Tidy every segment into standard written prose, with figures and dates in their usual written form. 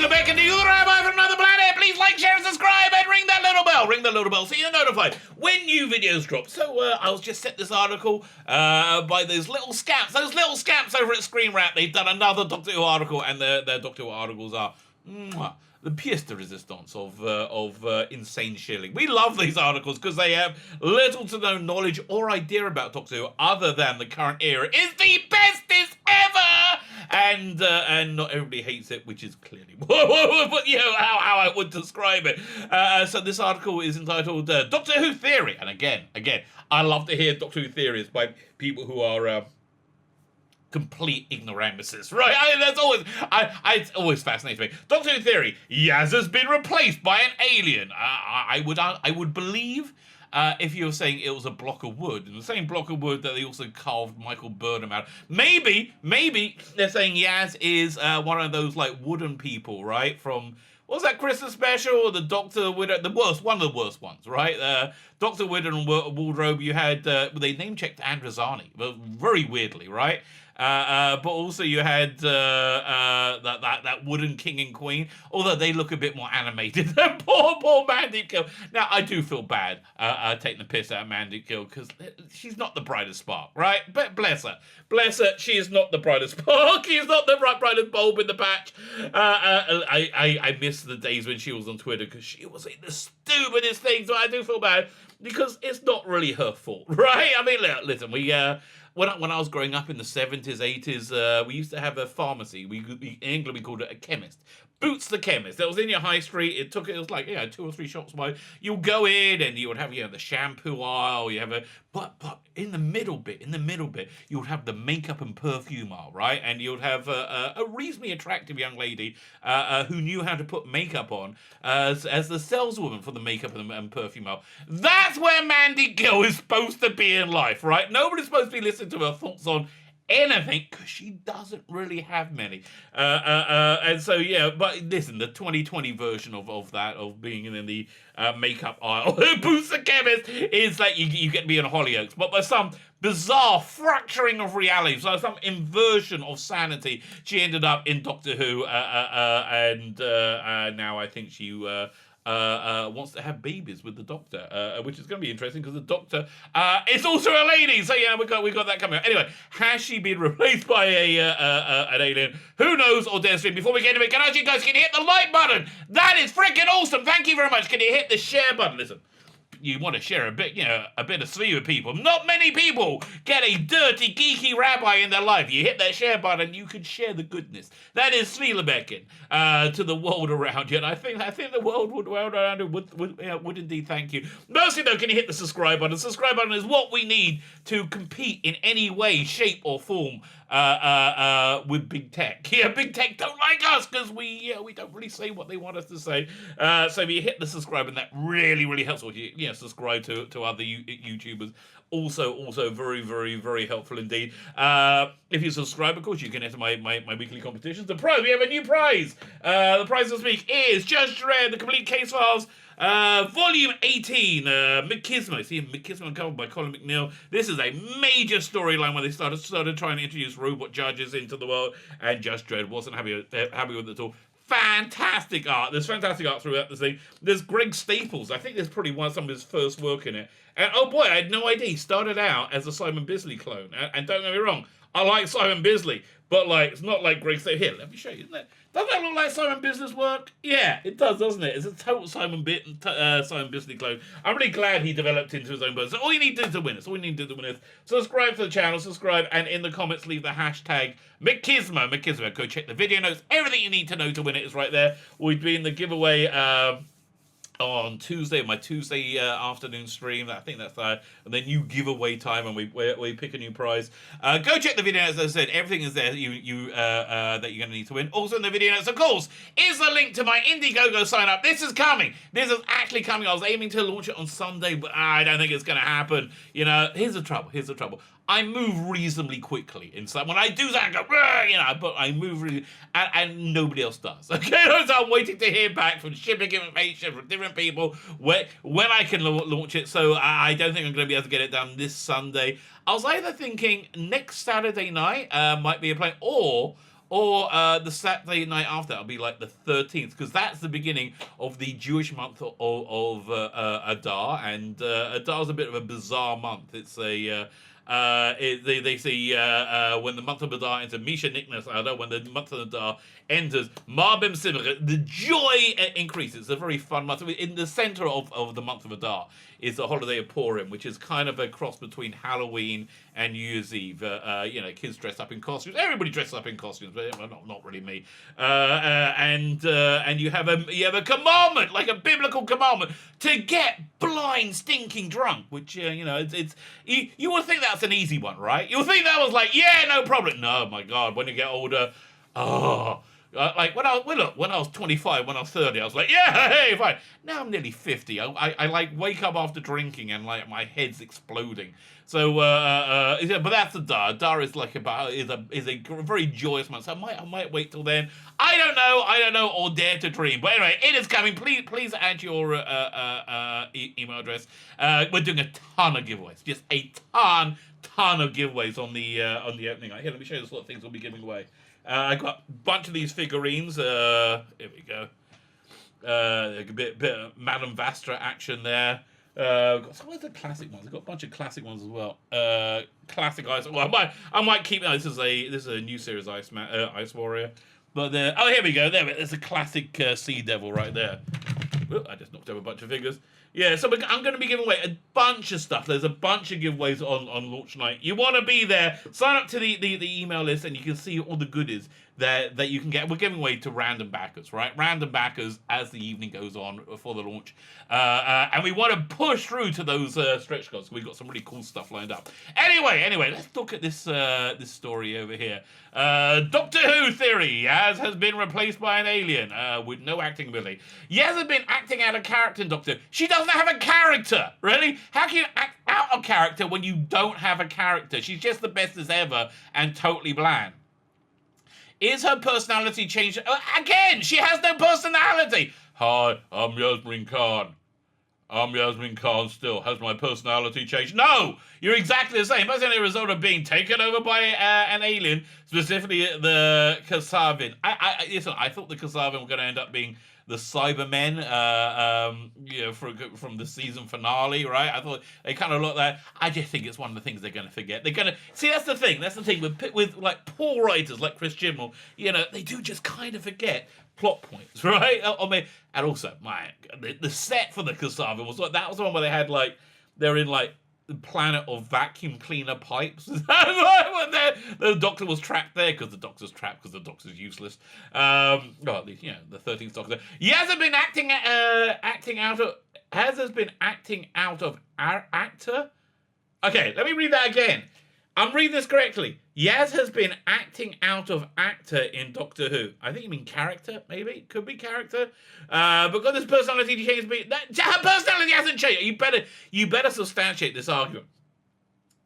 Sela Beck and the Rabbi from another planet. Please like, share, and subscribe, and ring that little bell. Ring the little bell so you're notified when new videos drop. So I was just sent this article by those little scamps over at Screen Rant. They've done another Doctor Who article, and their Doctor Who articles are the pièce de résistance of insane shilling. We love these articles because they have little to no knowledge or idea about Doctor Who other than the current era is the bestest ever. And not everybody hates it, which is clearly but you know how I would describe it. So this article is entitled Doctor Who Theory. And again, I love to hear Doctor Who theories by people who are complete ignoramuses, right? It's always fascinates me. Doctor Who theory: Yaz has been replaced by an alien. I would believe. If you were saying it was a block of wood, the same block of wood that they also carved Michael Burnham out. Maybe they're saying Yaz is one of those like wooden people, right? From what was that Christmas special? Or the Doctor with one of the worst ones, right? Doctor Widow and Wardrobe. You had they name checked Androzani, but very weirdly, right? But also you had that wooden king and queen, although they look a bit more animated than poor Mandy Gill. Now, I do feel bad taking the piss out of Mandy Gill because she's not the brightest spark, right? But bless her, she is not the brightest spark. She's not the brightest bulb in the patch. I miss the days when she was on Twitter because she was saying the stupidest things. So I do feel bad because it's not really her fault, right? I mean, listen, when I was growing up in the 70s, 80s, we used to have a pharmacy. In England, we called it a chemist. Boots the chemist. That was in your high street. It was like 2 or 3 shops away. You go in and you would have the shampoo aisle. You have but in the middle bit, you would have the makeup and perfume aisle, right? And you would have a reasonably attractive young lady who knew how to put makeup on as the saleswoman for the makeup and perfume aisle. That's where Mandy Gill is supposed to be in life, right? Nobody's supposed to be listening to her thoughts on anything because she doesn't really have many. And so, but listen, the 2020 version of being in the makeup aisle, Boots the chemist, is like you get to be in Hollyoaks, but by some bizarre fracturing of reality, so some inversion of sanity, she ended up in Doctor Who, and now I think she wants to have babies with the Doctor, which is going to be interesting because the Doctor is also a lady. So we got that coming up. Anyway, has she been replaced by an alien? Who knows or dare stream? Before we get into it, can I ask you guys, can you hit the like button? That is freaking awesome. Thank you very much. Can you hit the share button? Listen, you want to share a bit of sweet with people. Not many people get a dirty, geeky rabbi in their life. You hit that share button, you can share the goodness. That is Svilebecken to the world around you. And I think the world around you would indeed thank you. Mostly though, can you hit the subscribe button? The subscribe button is what we need to compete in any way, shape, or form with big tech. Yeah, big tech don't like us because we don't really say what they want us to say. So if you hit the subscribe button, that really, really helps. Or subscribe to other YouTubers. Also very, very, very helpful indeed. If you subscribe, of course, you can enter my weekly competitions. The prize, we have a new prize. The prize this week is Just Dredd, the complete case files. Volume 18, McKismo. See, McKismo covered by Colin McNeil. This is a major storyline where they started trying to introduce robot judges into the world, and Just Dredd wasn't happy with it at all. Fantastic art. There's fantastic art throughout this thing. There's Greg Staples. I think there's probably some of his first work in it. And oh boy, I had no idea. He started out as a Simon Bisley clone. And don't get me wrong, I like Simon Bisley, but it's not like Greg Staples. Here, let me show you. Doesn't that look like Simon Bisley's work? Yeah, it does, doesn't it? It's a total Simon Bisley clone. I'm really glad he developed into his own person. So all you need to do to win it, is subscribe to the channel, and in the comments leave the hashtag McKismo. Go check the video notes. Everything you need to know to win it is right there. We'll be in the giveaway on Tuesday, my Tuesday afternoon stream. I think that's and then you giveaway time, and we pick a new prize. Go check the video notes. As I said, everything is there that you're going to need to win. Also in the video notes, of course, is the link to my Indiegogo sign up. This is coming. This is actually coming. I was aiming to launch it on Sunday, but I don't think it's going to happen. Here's the trouble. I move reasonably quickly inside. When I do that, I go, but I move really, and nobody else does. Okay, so I'm waiting to hear back from shipping information from different people when I can launch it. So I don't think I'm going to be able to get it done this Sunday. I was either thinking next Saturday night might be a plan, or or the Saturday night after, it'll be like the 13th, because that's the beginning of the Jewish month of Adar, and Adar's a bit of a bizarre month. It's a they say when the month of Adar enters Misha Niknas Adar, when the month of Adar enters Marbim Simcha, the joy increases. It's a very fun month. In the center of the month of Adar is the holiday of Purim, which is kind of a cross between Halloween and New Year's Eve. Kids dress up in costumes. Everybody dresses up in costumes, but not really me. And you have a commandment, like a biblical commandment, to get blind, stinking drunk. Which it's you would think that's an easy one, right? You would think that was like, yeah, no problem. No, my God, when you get older, like when I was 25, when I was 30, I was like, yeah, hey, fine. Now I'm nearly 50. I like wake up after drinking and like my head's exploding. So, but that's a Dar. Dar is like is a very joyous month. So I might wait till then. I don't know, or dare to dream. But anyway, it is coming. Please add your email address. We're doing a ton of giveaways, just a ton of giveaways on the opening night. Here, let me show you the sort of things we'll be giving away. I got a bunch of these figurines. Here we go. A bit of Madame Vastra action there. Got some of the classic ones. I've got a bunch of classic ones as well. Classic Ice. Well, I might keep. This is a new series Ice Warrior. But here we go. There's a classic Sea Devil right there. Ooh, I just knocked over a bunch of figures. Yeah, so I'm going to be giving away a bunch of stuff. There's a bunch of giveaways on launch night. You want to be there, sign up to the email list, and you can see all the goodies that you can get. We're giving away to random backers, right? Random backers as the evening goes on for the launch. And we want to push through to those stretch goals. We've got some really cool stuff lined up. Anyway, let's look at this story over here. Doctor Who theory. Yaz has been replaced by an alien with no acting ability. Yaz has been acting out of character in Doctor Who. She doesn't have a character, really? How can you act out of character when you don't have a character? She's just the best as ever and totally bland. Is her personality changed? Again, she has no personality. Hi, I'm Yasmin Khan. I'm Yasmin Khan still. Has my personality changed? No! You're exactly the same. That's only a result of being taken over by an alien, specifically the Kasavin. I thought the Kasavin were going to end up being the Cybermen, from the season finale, right? I thought they kind of looked like that. I just think it's one of the things they're going to forget. They're going to see. That's the thing with like poor writers like Chris Chibnall. They do just kind of forget plot points, right? And also, the set for the Kasavin was like that was the one where they had like they're in like the planet of vacuum cleaner pipes. The Doctor was trapped there because the Doctor's trapped because the Doctor's useless. At least the 13th Doctor. He hasn't been acting out of actor. Okay, let me read that again. I'm reading this correctly. Yaz has been acting out of actor in Doctor Who. I think you mean character, maybe? Could be character. Because his personality changed. Her personality hasn't changed. You better substantiate this argument.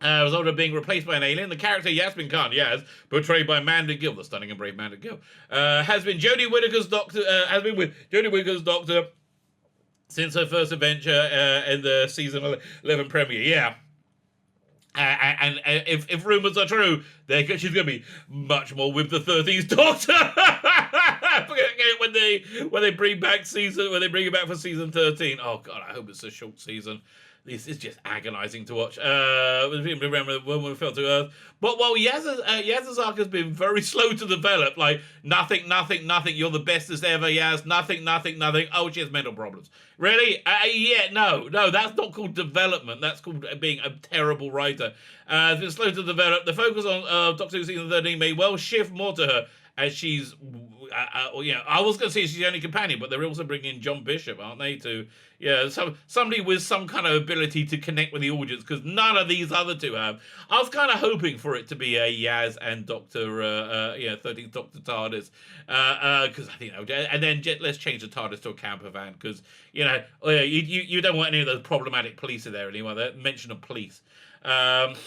Result of being replaced by an alien. The character Yasmin Khan, Yaz, portrayed by Amanda Gill, the stunning and brave Amanda Gill, has been Jodie Whittaker's Doctor. Has been with Jodie Whittaker's Doctor since her first adventure in the season 11 premiere. Yeah. And if rumors are true, she's going to be much more with the 13th Doctor. when they bring it back for season 13. Oh God, I hope it's a short season. This is just agonizing to watch. Remember when we fell to Earth? But while Yaz's arc has been very slow to develop, like nothing. You're the bestest ever, Yaz. Nothing. Oh, she has mental problems. Really? No. That's not called development. That's called being a terrible writer. It's been slow to develop. The focus on Doctor Who season 13 may well shift more to her. As she's, I was going to say she's the only companion, but they're also bringing in John Bishop, aren't they? Somebody with some kind of ability to connect with the audience, because none of these other two have. I was kind of hoping for it to be a Yaz and Doctor, 13th Doctor TARDIS, because and then let's change the TARDIS to a camper van, because you don't want any of those problematic police in there anymore. The mention of police. Including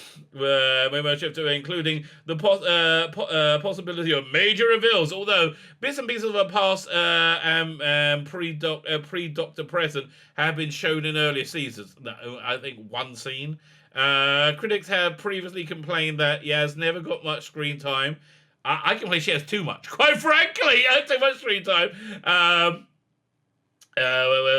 the possibility of major reveals, although bits and pieces of her past pre-Doctor present have been shown in earlier seasons. I think one scene. Critics have previously complained that Yaz never got much screen time. I can play she has too much. Quite frankly, too much screen time.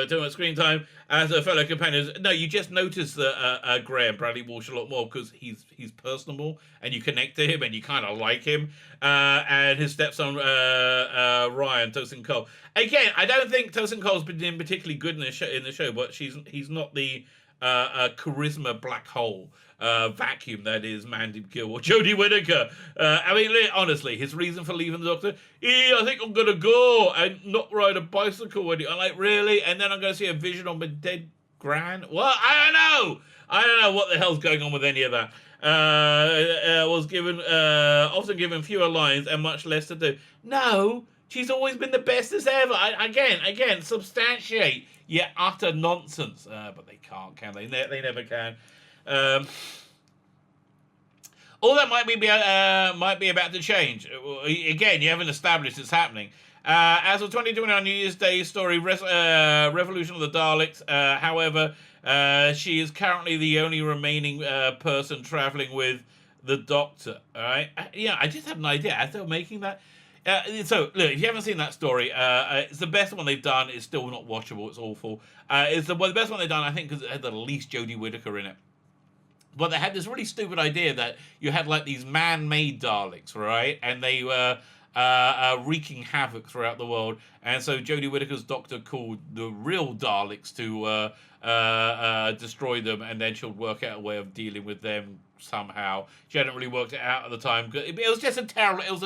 Too much screen time as a fellow companions. No, you just notice that Graham Bradley Walsh a lot more because he's personable and you connect to him and you kind of like him. And his stepson Ryan Tosin Cole. Again, I don't think Tosin Cole's been particularly good in the show, but he's not the charisma black hole vacuum that is Mandy Gill or Jodie Whittaker. I mean, honestly, his reason for leaving the Doctor, I think I'm gonna go and not ride a bicycle. I'm like, really? And then I'm gonna see a vision on my dead gran. Well, I don't know what the hell's going on with any of that. Was given often given fewer lines and much less to do. No, she's always been the best as ever. Again, substantiate your utter nonsense. But they can't, can they? They never can. All that might be about to change. Again, you haven't established it's happening. As of 2021 New Year's Day story, Revolution of the Daleks. However, she is currently the only remaining person traveling with the Doctor. All right. I just had an idea as they were making that. So, look, if you haven't seen that story, it's the best one they've done. It's still not watchable. It's awful. It's the best one they've done, I think, because it had the least Jodie Whittaker in it. But they had this really stupid idea that you had, like, these man-made Daleks, right? And they were wreaking havoc throughout the world. And so Jodie Whittaker's Doctor called the real Daleks to destroy them, and then she'll work out a way of dealing with them somehow. She hadn't really worked it out at the time. It was just a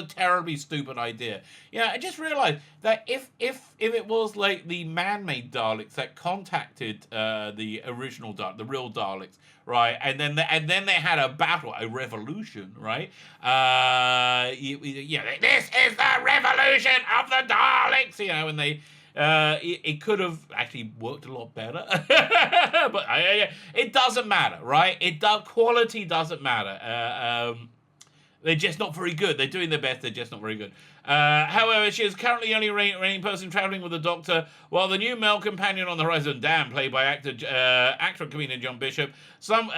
terribly stupid idea. I just realized that if it was like the man-made Daleks that contacted the original the real Daleks, right, and then they had a battle, a revolution, right? This is the revolution of the Daleks, and they. It could have actually worked a lot better, but it doesn't matter, right? Quality doesn't matter. They're just not very good. They're doing their best. They're just not very good. However, she is currently the only remaining person traveling with the Doctor, while the new male companion on the horizon, Dan, played by actor and comedian John Bishop. Some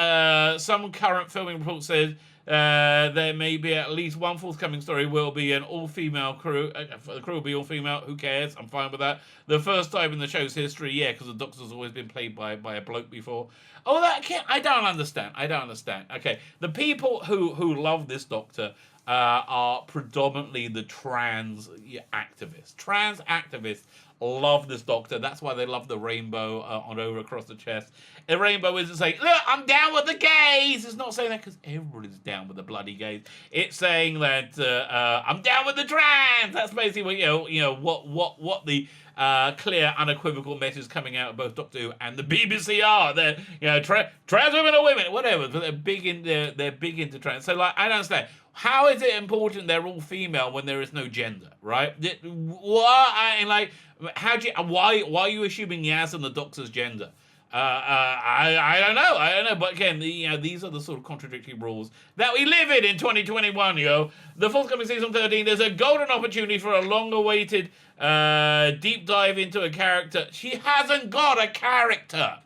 current filming reports said there may be at least one forthcoming story will be an all-female crew. The crew will be all-female. Who cares? I'm fine with that. The first time in the show's history, because the Doctor's always been played by a bloke before. Oh, I don't understand. Okay, the people who love this Doctor are predominantly the trans activists. Trans activists love this Doctor. That's why they love the rainbow on over across the chest. The rainbow isn't saying, look, I'm down with the gays. It's not saying that because everybody's down with the bloody gays. It's saying that I'm down with the trans. That's basically what the clear, unequivocal message coming out of both Doctor Who and the BBC are. They're trans women are women, whatever. But they're big into trans. So I don't understand. How is it important they're all female when there is no gender, right? Why are you assuming Yaz and the Doctor's gender? I don't know. But again, these are the sort of contradictory rules that we live in 2021. The forthcoming season 13, there's a golden opportunity for a long-awaited deep dive into a character. She hasn't got a character.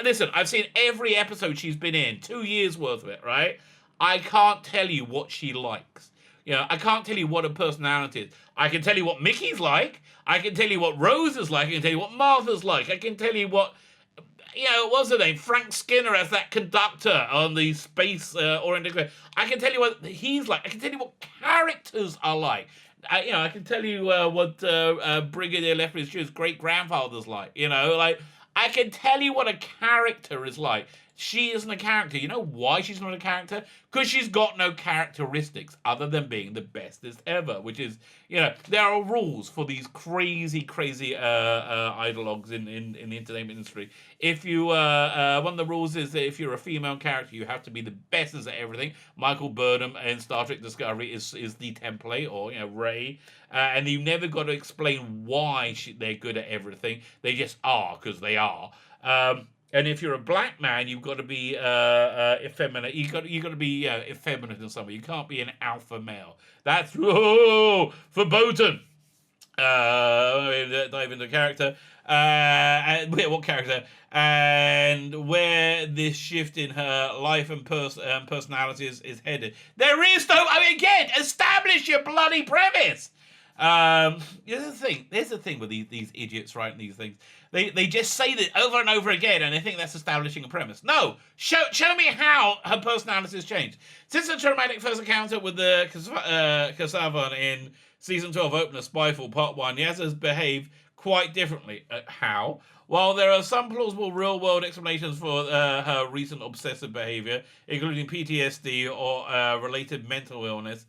Listen, I've seen every episode she's been in, 2 years worth of it, right? I can't tell you what she likes. I can't tell you what her personality is. I can tell you what Mickey's like. I can tell you what Rose is like. I can tell you what Martha's like. I can tell you what, what's her name? Frank Skinner as that conductor on the space oriented. I can tell you what he's like. I can tell you what characters are like. I can tell you what Brigadier Lethbridge's great-grandfather's like. I can tell you what a character is like. She isn't a character. You know why she's not a character? Because she's got no characteristics other than being the bestest ever, which is, there are rules for these crazy ideologues in the entertainment industry. If you, one of the rules is that if you're a female character, you have to be the bestest at everything. Michael Burnham in Star Trek Discovery is the template, or, Ray. And you've never got to explain why they're good at everything. They just are, because they are. And if you're a black man, you've got to be effeminate. You got to be effeminate in some way. You can't be an alpha male. That's verboten. Dive into character. What character? And where this shift in her life and personality is headed. There is no. I mean, again, establish your bloody premise. Here's the thing. There's the thing with these idiots writing these things. They just say that over and over again, and they think that's establishing a premise. No, show me how her personality has changed since the traumatic first encounter with the Kasavan in season 12 opener Spyfall Part 1. Yaz has behaved quite differently. How? While there are some plausible real-world explanations for her recent obsessive behavior, including PTSD or related mental illness.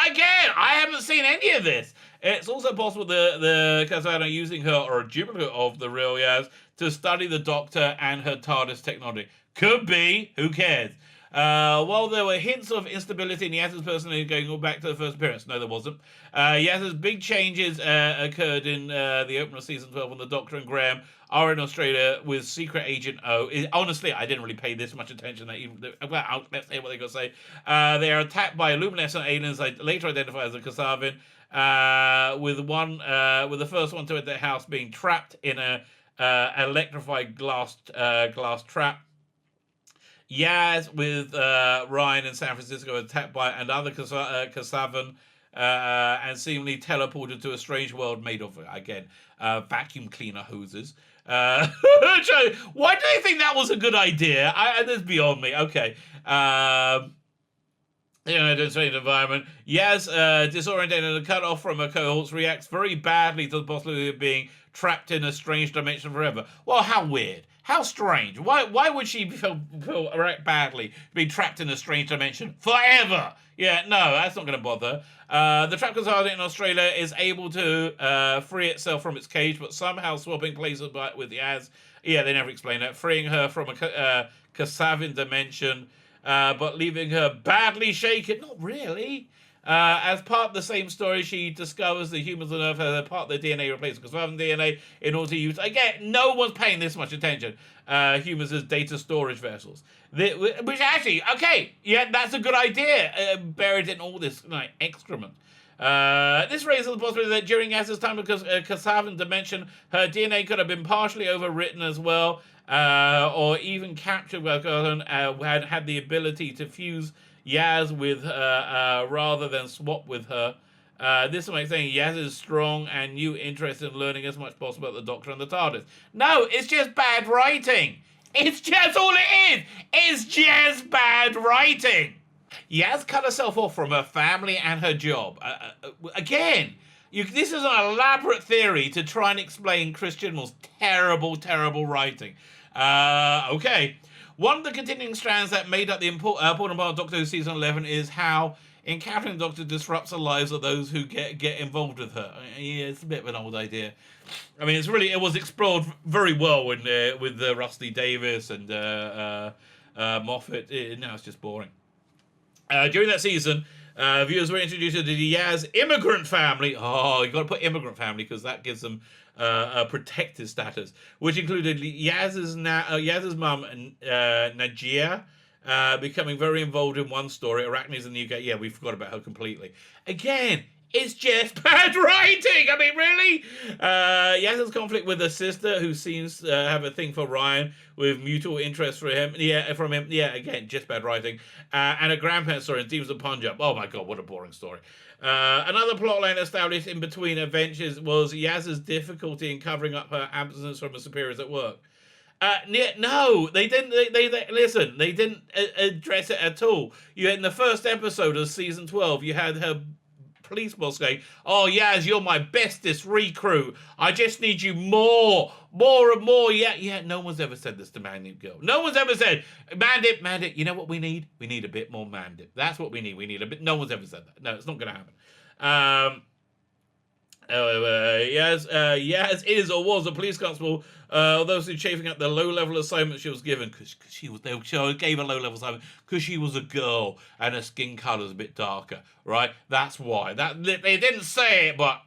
Again, I haven't seen any of this. It's also possible the Kazan are using her or a duplicate of the real Yaz to study the Doctor and her TARDIS technology. Could be. Who cares? While there were hints of instability in Yaz's personality going all back to the first appearance. No, there wasn't. Yaz's big changes occurred in the opener of season 12 when the Doctor and Graham are in Australia with Secret Agent O. Honestly, I didn't really pay this much attention. Well, let's hear what they got to say. They are attacked by luminescent aliens later identified as the Kasavin, with the first one to enter their house being trapped in a electrified glass trap. Yaz with Ryan in San Francisco attacked by another Kasavan and seemingly teleported to a strange world made of, again, vacuum cleaner hoses. Why do they think that was a good idea? That's beyond me. Okay. In a strange environment. Yaz, disorientated and cut off from her cohorts, reacts very badly to the possibility of being trapped in a strange dimension forever. Well, how weird. How strange. Why would she feel badly being trapped in a strange dimension forever? Yeah, no, that's not going to bother. The trapped Kasavin in Australia is able to free itself from its cage, but somehow swapping places with Yaz. Yeah, they never explain that. Freeing her from a Kasavin dimension, but leaving her badly shaken. Not really. As part of the same story, she discovers the humans on Earth have part of their DNA replaced with Kasavin DNA in order to use. Again, no one's paying this much attention. Humans as data storage vessels. Which actually, okay, yeah, that's a good idea. Buried in all this excrement. This raises the possibility that during Yaz's time with Kasavin dimension, her DNA could have been partially overwritten as well, or even captured by Colin, had the ability to fuse Yaz with her rather than swap with her. This makes saying Yaz is strong and new interest in learning as much as possible about the Doctor and the TARDIS. No, it's just bad writing. It's just all it is. It's just bad writing. Yaz cut herself off from her family and her job. Again, this is an elaborate theory to try and explain Chris Chibnall's terrible, terrible writing. Okay. One of the continuing strands that made up the important part of Doctor Who Season 11 is how encountering the Doctor disrupts the lives of those who get involved with her. Yeah, it's a bit of an old idea. I mean, it was explored very well with Rusty Davis and Moffat. Now it's just boring. During that season, viewers were introduced to the Yaz immigrant family. Oh, you got to put immigrant family because that gives them a protected status, which included Yaz's mum, Najia, becoming very involved in one story. Arachne's in the UK. Yeah, we forgot about her completely. Again, it's just bad writing. I mean, really? Yaz's conflict with her sister, who seems to have a thing for Ryan, with mutual interest for him. Yeah, from him. Yeah, again, just bad writing. And a grandparent story in Demons of Punjab. Oh my God, what a boring story. Another plotline established in between adventures was Yaz's difficulty in covering up her absence from her superiors at work. No, they didn't. Listen. They didn't address it at all. In the first episode of season 12, you had her police boss going, "Oh, Yaz, you're my bestest recruit. I just need you more and more." Yeah. No one's ever said this to Mandip Girl. No one's ever said, Mandip. You know what we need? We need a bit more Mandip. That's what we need. We need a bit. No one's ever said that. No, it's not going to happen. Yaz is or was a police constable, although she's chafing at the low-level assignment she was given because she gave a low-level assignment because she was a girl and her skin color is a bit darker, right? That's why. They didn't say it, but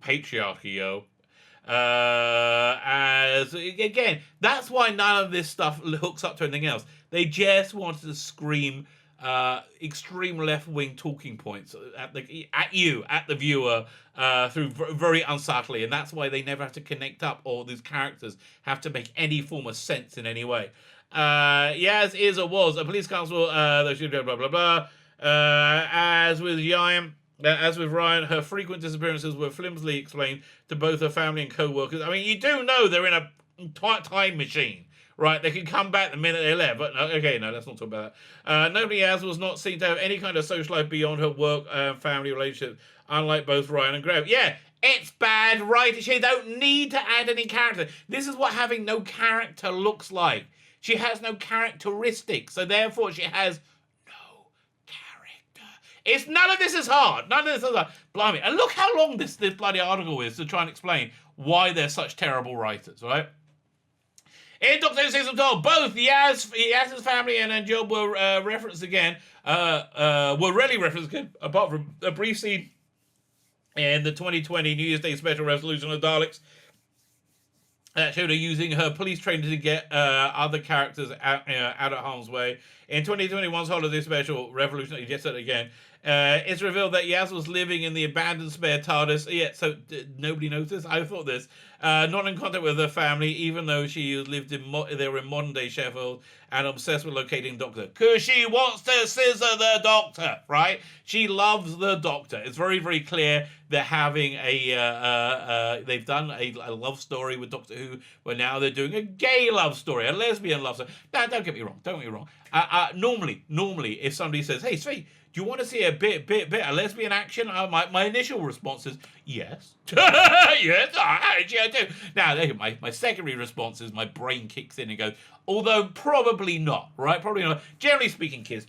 patriarchy, yo. Again, that's why none of this stuff hooks up to anything else. They just wanted to scream extreme left-wing talking points at the viewer, through very unsubtly, and that's why they never have to connect up, or these characters have to make any form of sense in any way. Yaz is or was a police constable, blah blah blah. As with Ryan, her frequent disappearances were flimsily explained to both her family and co-workers. I mean, you do know they're in a time machine, right? They can come back the minute they left. But no, let's not talk about that. Nobody else was not seen to have any kind of social life beyond her work and family relationship, unlike both Ryan and Graham. Yeah, it's bad writing. She don't need to add any character. This is what having no character looks like. She has no characteristics, so therefore she has no character. It's none of this is hard. None of this is hard. Blimey. And look how long this bloody article is to try and explain why they're such terrible writers, right? In Doctor Who Season 12, both Yaz's family and Job were referenced again. Were rarely referenced again, apart from a brief scene in the 2020 New Year's Day special Resolution of Daleks. Showed her using her police training to get other characters out of harm's way. In 2021's holiday special, Revolution, you just said it again, it's revealed that Yaz was living in the abandoned spare TARDIS. Yeah, so nobody noticed? I thought this. Not in contact with her family, even though she lived in modern-day Sheffield and obsessed with locating Doctor. Because she wants to scissor the Doctor, right? She loves the Doctor. It's very, very clear they're having they've done a love story with Doctor Who, but now they're doing a gay love story, a lesbian love story. Now, don't get me wrong. Normally, if somebody says, hey, Sweet, do you want to see a bit of lesbian action? My initial response is yes. Yes, I do. Now, my secondary response is my brain kicks in and goes, although probably not, right? Probably not. Generally speaking, kids,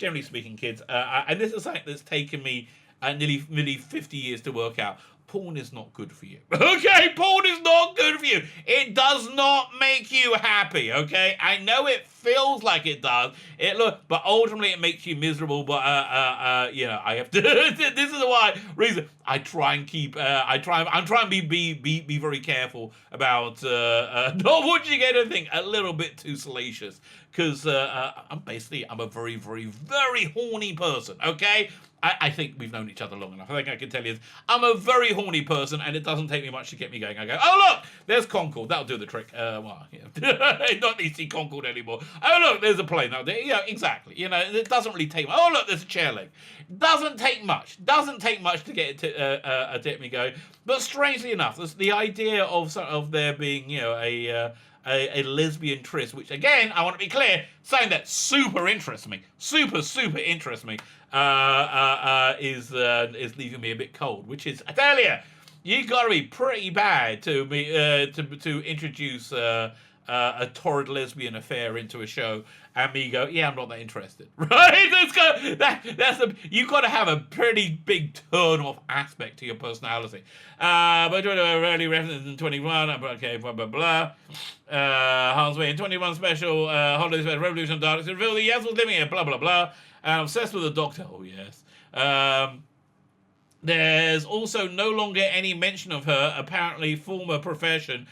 and this is something that's taken me nearly 50 years to work out. Porn is not good for you. Okay, porn is not good for you. It does not make you happy, okay? I know it feels like it does. But ultimately it makes you miserable. But I have to. This is the reason I try and keep. I'm trying to be very careful about not watching anything a little bit too salacious, because I'm a very, very, very horny person. Okay. I think we've known each other long enough. I think I can tell you I'm a very horny person, and it doesn't take me much to get me going. I go, oh, look, there's Concord. That'll do the trick. Not that you see Concord anymore. Oh, look, there's a plane out there. Yeah, exactly. It doesn't really take much. Oh, look, there's a chair leg. Doesn't take much to get it to get me going. But strangely enough, the idea of there being, a lesbian tryst, which again, I want to be clear, something that super interests me, super interests me, is leaving me a bit cold. Which is, I tell you got to be pretty bad to introduce a torrid lesbian affair into a show, and me go, yeah, I'm not that interested, right? You've got to have a pretty big turn-off aspect to your personality. But early references in 21, okay, blah, blah, blah. Hans Way in 21 special, holiday special, Revolution of Darkness, revealed that Yaz was living here, blah, blah, blah, and obsessed with the Doctor, oh yes. There's also no longer any mention of her apparently former profession.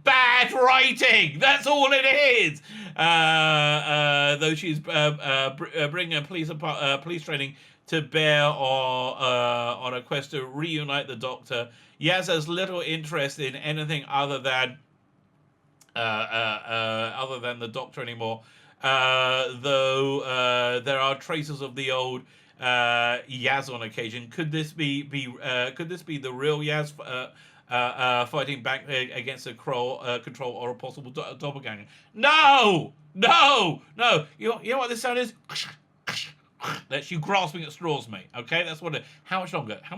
Bad writing. That's all it is. Though she's bringing police training to bear on a quest to reunite the Doctor, Yaz has little interest in anything other than the Doctor anymore. Though there are traces of the old Yaz on occasion. Could this be the real Yaz? Fighting back against a control or a possible doppelganger. No! You know what this sound is? That's you grasping at straws, mate. Okay, that's what it. How much longer? Oh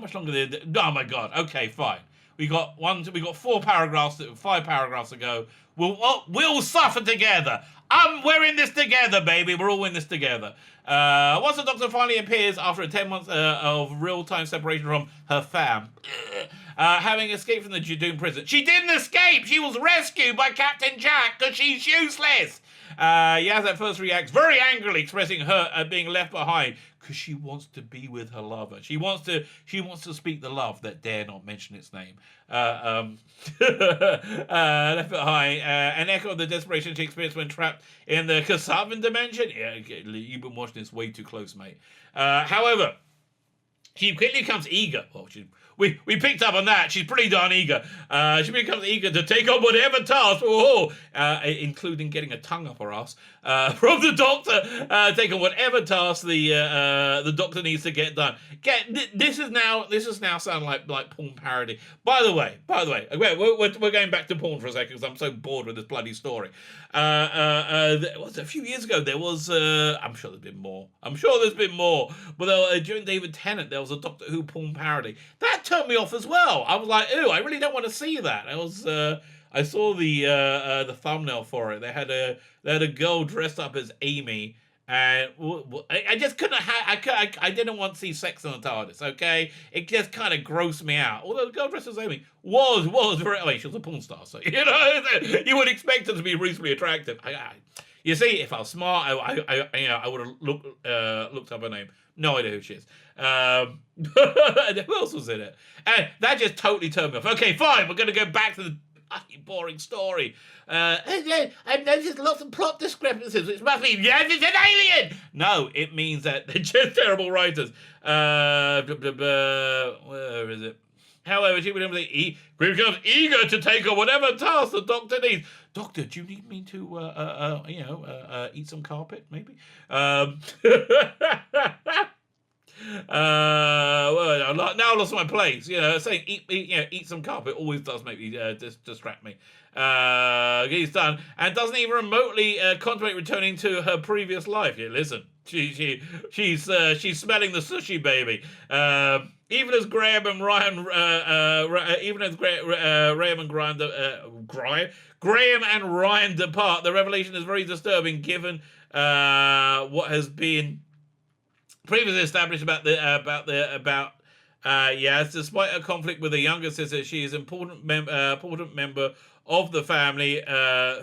my God. Okay, fine. We got 5 paragraphs to go. We'll suffer together. We're in this together, baby. We're all in this together. Once the Doctor finally appears after 10 months of real-time separation from her fam, having escaped from the Judoon prison. She didn't escape. She was rescued by Captain Jack because she's useless. Yaz at first reacts very angrily, expressing hurt at being left behind because she wants to be with her lover. She wants to speak the love that dare not mention its name. Left behind, an echo of the desperation she experienced when trapped in the Kasavan dimension. Yeah, you've been watching this way too close, mate. However, she quickly becomes eager. Well, we picked up on that. She's pretty darn eager. She becomes eager to take on whatever task, including getting a tongue up her ass from the doctor. Take on whatever task the doctor needs to get done. This is now sounding like porn parody. By the way, we're going back to porn for a second because I'm so bored with this bloody story. A few years ago there was. I'm sure there's been more. But during David Tennant there was a Doctor Who porn parody that turned me off as well. I was like, ooh, I really don't want to see that. I saw the thumbnail for it. They had a girl dressed up as Amy, and I just couldn't. I didn't want to see sex in the TARDIS. Okay, it just kind of grossed me out. Although the girl dressed as Amy was very. I mean, she was a porn star, so you would expect her to be reasonably attractive. You see, if I was smart, I would have looked up her name. No idea who she is. Who else was in it? And that just totally turned me off. Okay, fine. We're going to go back to the boring story. I've noticed lots of plot discrepancies, which must mean yes, it's an alien. No, it means that they're just terrible writers. Where is it? However, she becomes eager to take on whatever task the Doctor needs. Doctor, do you need me to, eat some carpet, maybe? Now I lost my place. Saying eat some carpet always does make me distract me. He's done and doesn't even remotely contemplate returning to her previous life. Yeah, listen, she's smelling the sushi baby. Even as Graham and Ryan, Graham and Ryan depart, the revelation is very disturbing given what has been previously established about Yaz. Despite a conflict with a younger sister, she is an important member of the family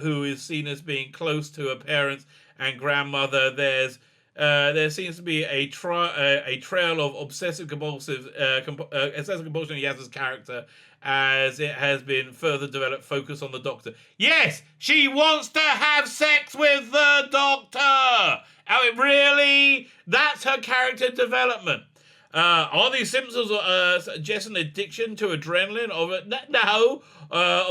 who is seen as being close to her parents and grandmother. There seems to be a trail of obsessive compulsion in Yaz's character as it has been further developed, focus on the Doctor. Yes, she wants to have sex with the Doctor. Oh, really? That's her character development. Are these symptoms just an addiction to adrenaline of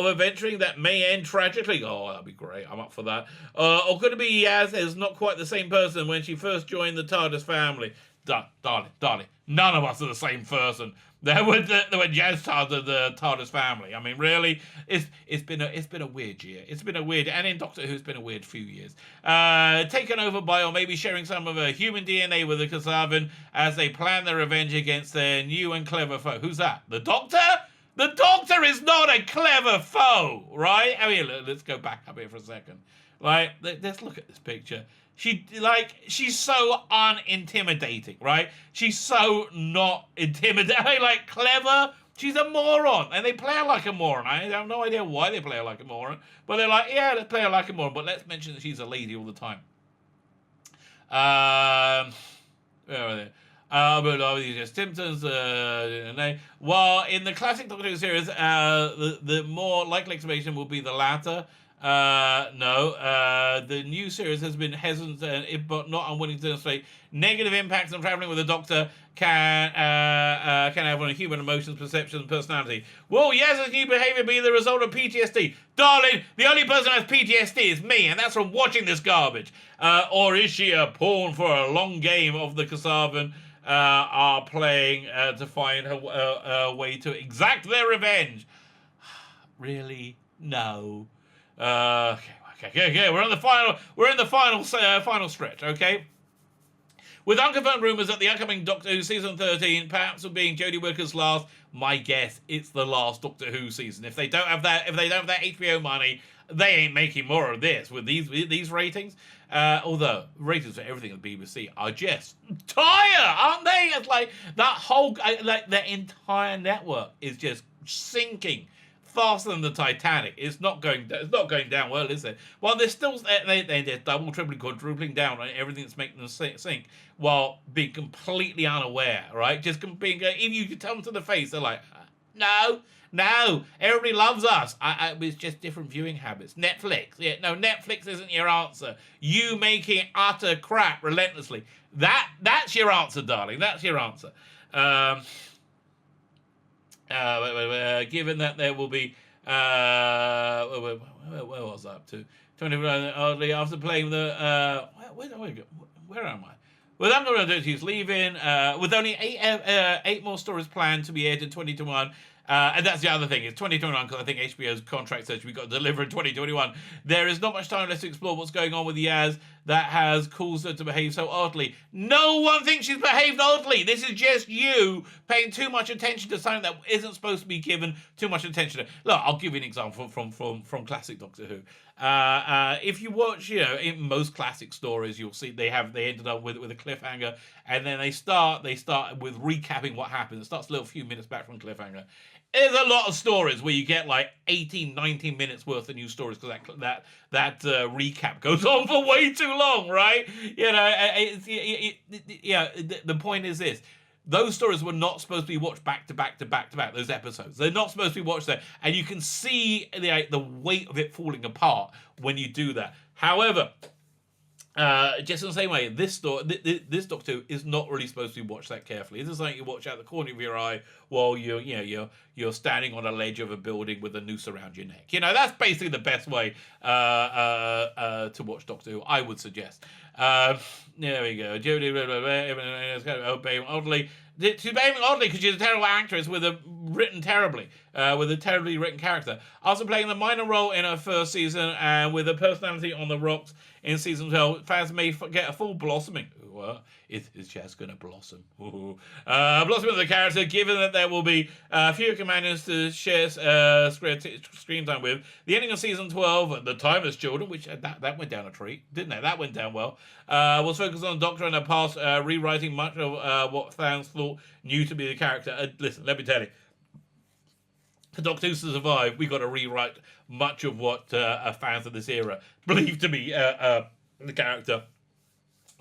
adventuring that may end tragically? Oh, that'd be great. I'm up for that. Or could it be Yaz is not quite the same person when she first joined the TARDIS family? Darling, none of us are the same person. When Yaz started the TARDIS family. I mean, really, it's been a weird year. It's been a weird, and in Doctor Who, it's been a weird few years. Taken over by, or maybe sharing some of her human DNA with the Kasavan as they plan their revenge against their new and clever foe. Who's that? The Doctor? The Doctor is not a clever foe, right? I mean, let's go back up here for a second. Let's look at this picture. She's so unintimidating, right? She's so not intimidating. Clever. She's a moron, and they play her like a moron. I have no idea why they play her like a moron, but they're like, yeah, let's play her like a moron, but let's mention that she's a lady all the time. Where are they? But these are symptoms. While in the classic Doctor Who series, the more likely explanation will be the latter. No. The new series has been hesitant, but not unwilling to demonstrate negative impacts on traveling with the Doctor can have on human emotions, perceptions, and personality. Will Yaz's new behavior be the result of PTSD? Darling, the only person who has PTSD is me, and that's from watching this garbage. Or is she a pawn for a long game of the Kasavan are playing to find her way to exact their revenge? Really? No. Okay. We're in the final stretch. Okay. With unconfirmed rumours that the upcoming Doctor Who season 13 perhaps will being Jodie Whittaker's last, my guess it's the last Doctor Who season. If they don't have that HBO money, they ain't making more of this with these ratings. Although ratings for everything at the BBC are just dire, aren't they? It's like that whole their entire network is just sinking faster than the Titanic. It's not going down well, is it? Well, they're still they're double, tripling, quadrupling down on everything that's making them sink, while being completely unaware, right? Just being if you could tell them to the face, they're like, no, everybody loves us. It's just different viewing habits. Netflix, no, Netflix isn't your answer. You making utter crap relentlessly. That's your answer, darling. That's your answer. Given that there will be, where was I up to? 20 oddly after playing the where am I? With Doherty's leaving, with only eight more stories planned to be aired in 2021. And that's the other thing, it's 2021, because I think HBO's contract says we've got to deliver in 2021. There is not much time left to explore what's going on with Yaz that has caused her to behave so oddly. No one thinks she's behaved oddly. This is just you paying too much attention to something that isn't supposed to be given too much attention to. Look, I'll give you an example from classic Doctor Who. If you watch, in most classic stories, you'll see they ended up with a cliffhanger, and then they start with recapping what happened. It starts a little few minutes back from cliffhanger. There's a lot of stories where you get like 18, 19 minutes worth of new stories because that recap goes on for way too long, right? The point is this. Those stories were not supposed to be watched back to back to back to back, those episodes. They're not supposed to be watched there. And you can see the weight of it falling apart when you do that. However, just in the same way, this Doctor Who is not really supposed to be watched that carefully. This is something you watch out the corner of your eye while you're standing on a ledge of a building with a noose around your neck. That's basically the best way to watch Doctor Who, I would suggest. There we go. Obeying oddly. She's behaving oddly because she's a terrible actress with a terribly written character. After playing a minor role in her first season and with a personality on the rocks in season 12, fans may get a full blossoming. It's just going to blossom. Blossoming of the character, given that there will be fewer companions to share screen time with. The ending of season 12, The Timeless Children, which that went down a treat, didn't it? That went down well. Was focused on the Doctor and her past, rewriting much of what fans thought knew to be the character. Listen, let me tell you. For Doctor Who to survive, we got to rewrite much of what fans of this era believe to be the character.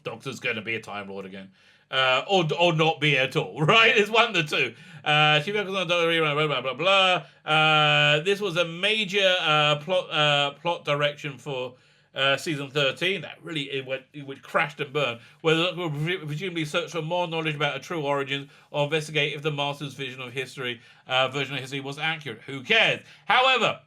Doctor's going to be a Time Lord again. Or not be at all, right? It's one of the two. She focused on Doctor Who, blah, blah, blah, blah. This was a major plot direction for season 13. That really, it would crash and burn. Where the Doctor would presumably search for more knowledge about her true origins or investigate if the Master's version of history was accurate. Who cares? However,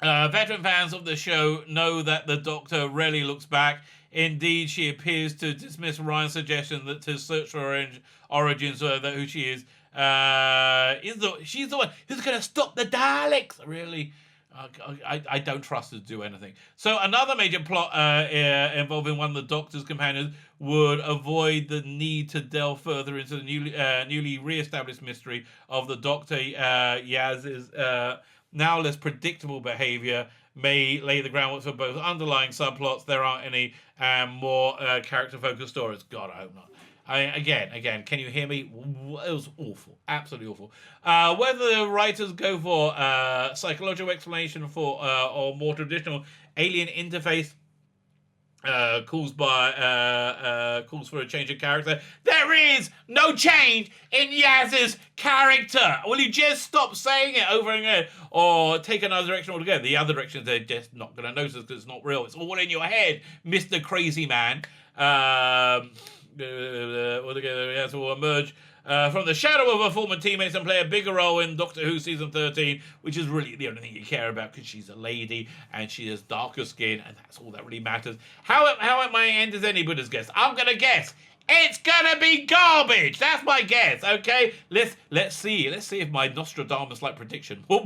veteran fans of the show know that the Doctor rarely looks back. Indeed, she appears to dismiss Ryan's suggestion that to search for her origins, that who she is she's the one who's going to stop the Daleks. Really, I don't trust her to do anything. So another major plot involving one of the Doctor's companions would avoid the need to delve further into the newly re-established mystery of the Doctor. Yaz's now less predictable behaviour may lay the groundwork for both underlying subplots, there aren't any, and more character-focused stories. God, I hope not. Again, can you hear me? It was awful. Absolutely awful. Whether the writers go for psychological explanation for or more traditional alien interface calls for a change of character. There is no change in Yaz's character. Will you just stop saying it over and again, or take another direction altogether? The other direction they're just not going to notice because it's not real. It's all in your head, Mr. Crazy Man. Yaz will emerge from the shadow of her former teammates and play a bigger role in Doctor Who season 13, which is really the only thing you care about because she's a lady and she has darker skin, and that's all that really matters. How at my end is anybody's guess? I'm gonna guess it's gonna be garbage. That's my guess. Okay, let's see if my Nostradamus-like prediction will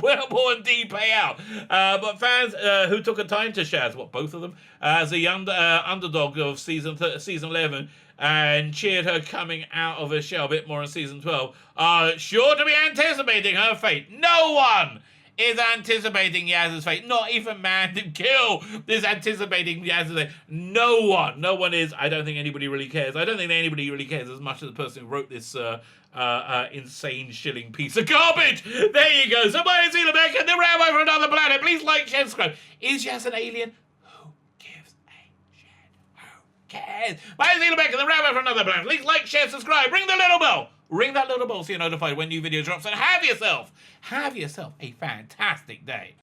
indeed pay out. But fans who took a time to Shaz, both of them, as a young underdog of season 11. And cheered her coming out of her shell a bit more in season 12, are sure to be anticipating her fate. No one is anticipating Yaz's fate. Not even Man to Kill is anticipating Yaz's fate. No one is. I don't think anybody really cares. I don't think anybody really cares as much as the person who wrote this insane shilling piece of garbage. There you go. So my name's Elon and the Rabbi from another planet. Please like, share, subscribe. Is Jazz an alien? Who gives a shit? Who cares? My name's Elon and the Rabbi from another planet. Please like, share, subscribe. Ring the little bell. Ring that little bell so you're notified when new video drops. And have yourself a fantastic day.